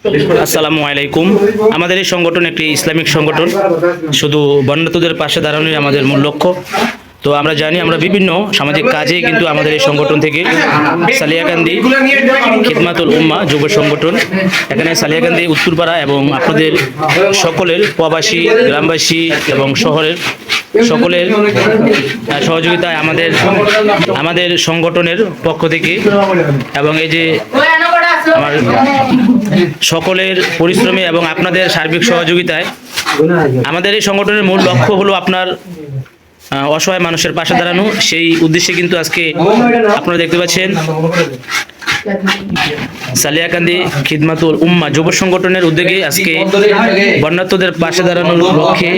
আসসালামু আলাইকুম। আমাদের এই সংগঠন একটি ইসলামিক সংগঠন, শুধু বন্যার্তদের পাশে দাঁড়ানোই আমাদের মূল লক্ষ্য। তো আমরা জানি, আমরা বিভিন্ন সামাজিক কাজে কিন্তু আমাদের এই সংগঠন থেকে সালিয়াকান্দি খিদমাতুল উম্মাহ যুব সংগঠন, এখানে সালিয়াকান্দি উত্তরপাড়া এবং আপনাদের সকলের প্রবাসী, গ্রামবাসী এবং শহরের সকলের সহযোগিতায় আমাদের সংগঠনের পক্ষ থেকে এবং এই যে আমার সকলের পরিশ্রমে এবং আপনাদের সার্বিক সহযোগিতায় আমাদের এই সংগঠনের মূল লক্ষ্য হলো আপনার অসহায় মানুষের পাশে দাঁড়ানো। সেই উদ্দেশ্যে কিন্তু আজকে আপনারা দেখতে পাচ্ছেন সালিয়াকান্দি খিদমাতুল উম্মাহ যুব সংগঠনের উদ্যোগে আজকে বন্যার্তদের পাশে দাঁড়ানোর লক্ষ্যে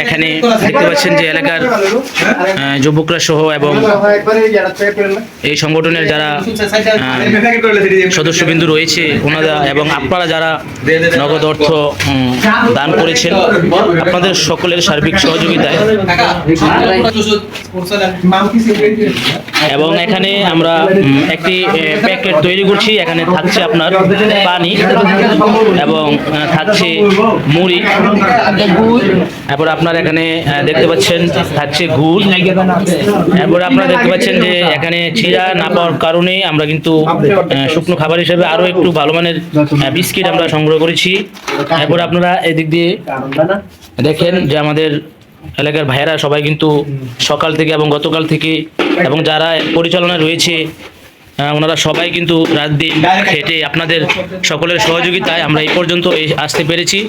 এখানে দেখতে পাচ্ছেন যে এলাকার যুবকরা সহ এবং এই সংগঠনের যারা সদস্যবৃন্দ রয়েছে ওনারা এবং আপনারা যারা নগদ অর্থ দান করেছেন, আপনাদের সকলের সার্বিক সহযোগিতায় এবং এখানে আমরা একটি প্যাকেট তৈরি করছি। এখানে থাকছে আপনার পানি এবং থাকছে মুড়ি, এরপর আপনার এখানে দেখতে পাচ্ছেন থাকছে গুড়, এরপর আপনারা দেখতে পাচ্ছেন যে এখানে চিড়া না পাওয়ার কারণে আমরা কিন্তু শুকনো খাবার হিসেবে আরো একটু ভালো মানের বিস্কিট আমরা সংগ্রহ করেছি। এরপর আপনারা এদিক দিয়ে দেখেন যে আমাদের এলাকার ভাইয়েরা সবাই কিন্তু সকাল থেকে এবং গতকাল থেকে এবং যারা পরিচালনায় রয়েছে ওনারা সবাই কিন্তু রাত দিন খেটে আপনাদের সকলের সহযোগিতায় আমরা এই পর্যন্ত আসতে পেরেছি।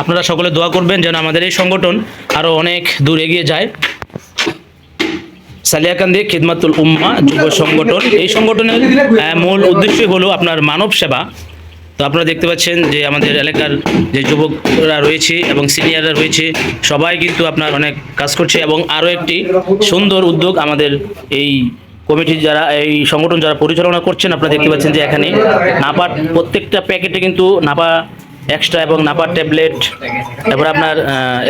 আপনারা সকলে দোয়া করবেন যেন আমাদের এই সংগঠন আরও অনেক দূর এগিয়ে যায়। সালিয়াকান্দি খিদমাতুল উম্মাহ যুব সংগঠন, এই সংগঠনের মূল উদ্দেশ্য হলো আপনার মানব সেবা। তো আপনারা দেখতে পাচ্ছেন যে আমাদের এলাকার যে যুবকরা রয়েছে এবং সিনিয়ররা রয়েছে সবাই কিন্তু আপনার অনেক কাজ করছে এবং আরও একটি সুন্দর উদ্যোগ আমাদের এই কমিটি যারা এই সংগঠন যারা পরিচালনা করছেন, আপনারা দেখতে পাচ্ছেন যে এখানে নাপা প্রত্যেকটা প্যাকেটে কিন্তু নাপা এক্সট্রা এবং নাপা ট্যাবলেট, তারপর আপনার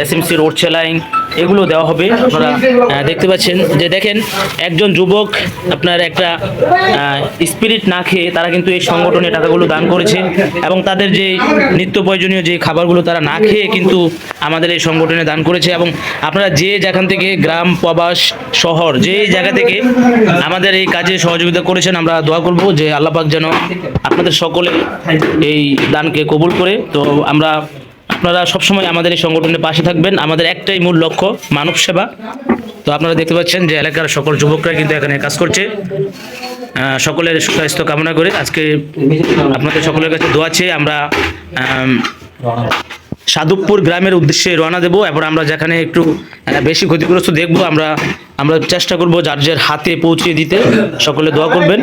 এসএমসি রোড স্যালাইন এগুলো দেওয়া হবে। আপনারা দেখতে পাচ্ছেন যে দেখেন একজন যুবক আপনার একটা স্পিরিট না খেয়ে তারা কিন্তু এই সংগঠনে টাকাগুলো দান করেছে এবং তাদের যে নিত্য প্রয়োজনীয় যে খাবারগুলো তারা না খেয়ে কিন্তু আমাদের এই সংগঠনে দান করেছে। এবং আপনারা যে যেখান থেকে গ্রাম, প্রবাস, শহর, যেই জায়গা থেকে আমাদের এই কাজে সহযোগিতা করেছেন, আমরা দোয়া করব যে আল্লাহ পাক যেন আপনাদের সকলে এই দানকে কবুল করে। তো আপনারা সবসময় আমাদের এই সংগঠনের পাশে থাকবেন। আমাদের একটাই মূল লক্ষ্য মানব সেবা। তো আপনারা দেখতে পাচ্ছেন যে এলাকার সকল যুবকরা কিন্তু এখানে কাজ করছে। সকলের সুস্বাস্থ্য কামনা করে আজকে আপনাদের সকলের কাছে দোয়া চেয়ে আমরা সাধুপুর গ্রামের উদ্দেশ্যে রওনা দেব। এরপর আমরা যেখানে একটু বেশি ক্ষতিগ্রস্ত দেখব আমরা চেষ্টা করব যার হাতে পৌঁছে দিতে। সকলে দোয়া করবেন।